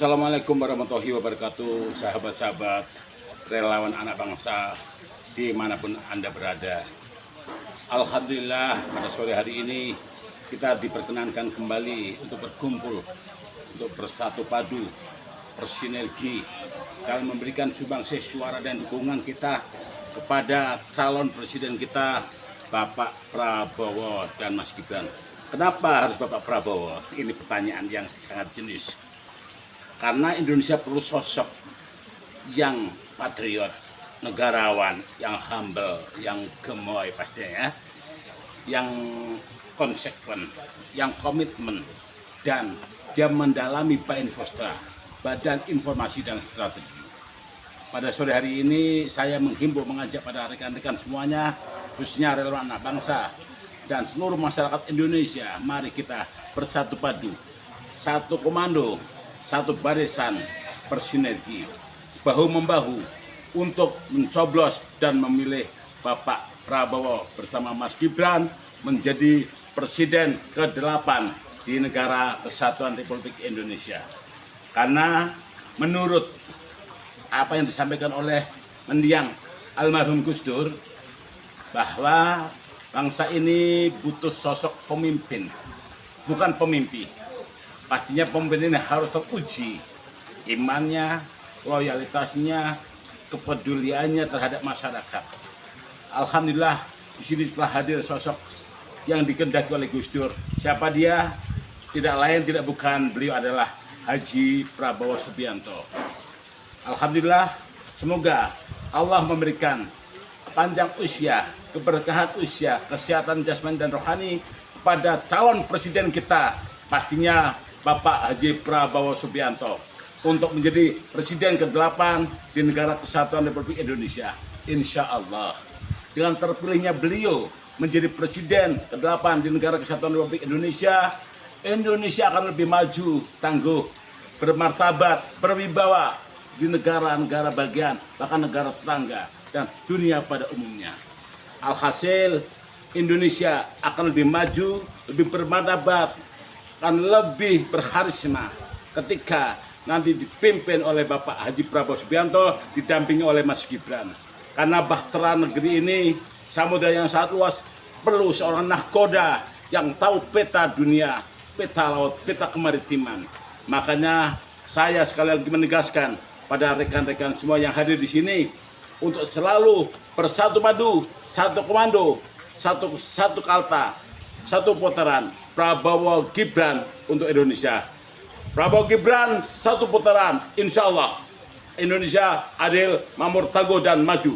Assalamualaikum warahmatullahi wabarakatuh, sahabat-sahabat relawan anak bangsa dimanapun Anda berada. Alhamdulillah pada sore hari ini kita diperkenankan kembali untuk berkumpul, untuk bersatu padu, bersinergi dalam memberikan sumbangsi suara dan dukungan kita kepada calon presiden kita Bapak Prabowo dan Mas Gibran. Kenapa harus Bapak Prabowo? Ini pertanyaan yang sangat jenius. Karena Indonesia perlu sosok yang patriot, negarawan, yang humble, yang gemoy pastinya ya, yang konsekuen, yang komitmen, dan dia mendalami Bainfostra, Badan Informasi dan Strategi. Pada sore hari ini saya menghimbau mengajak pada rekan-rekan semuanya, khususnya relawan anak bangsa dan seluruh masyarakat Indonesia, mari kita bersatu padu, satu komando, satu barisan, bersinergi, bahu-membahu untuk mencoblos dan memilih Bapak Prabowo bersama Mas Gibran menjadi Presiden ke-8 di Negara Kesatuan Republik Indonesia. Karena menurut apa yang disampaikan oleh mendiang almarhum Gus Dur, bahwa bangsa ini butuh sosok pemimpin, bukan pemimpi. Pastinya pemimpin ini harus teruji imannya, loyalitasnya, kepeduliannya terhadap masyarakat. Alhamdulillah di sini telah hadir sosok yang dikehendaki oleh Gus Dur. Siapa dia? Tidak lain tidak bukan, beliau adalah Haji Prabowo Subianto. Alhamdulillah, semoga Allah memberikan panjang usia, keberkahan usia, kesehatan jasmani dan rohani kepada calon presiden kita, pastinya Bapak Haji Prabowo Subianto, untuk menjadi Presiden ke-8 di Negara Kesatuan Republik Indonesia. Insya Allah, dengan terpilihnya beliau menjadi Presiden ke-8 di Negara Kesatuan Republik Indonesia, Indonesia akan lebih maju, tangguh, bermartabat, berwibawa di negara-negara bagian, bahkan negara tetangga, dan dunia pada umumnya. Alhasil, Indonesia akan lebih maju, lebih bermartabat, akan lebih berkarisma ketika nanti dipimpin oleh Bapak Haji Prabowo Subianto didampingi oleh Mas Gibran. Karena bahtera negeri ini, samudera yang sangat luas, perlu seorang nahkoda yang tahu peta dunia, peta laut, peta kemaritiman. Makanya saya sekali lagi menegaskan pada rekan-rekan semua yang hadir di sini untuk selalu bersatu padu, satu komando, satu kalta, satu putaran, Prabowo Gibran untuk Indonesia. Prabowo Gibran satu putaran, insya Allah Indonesia adil, makmur, tangguh, dan maju.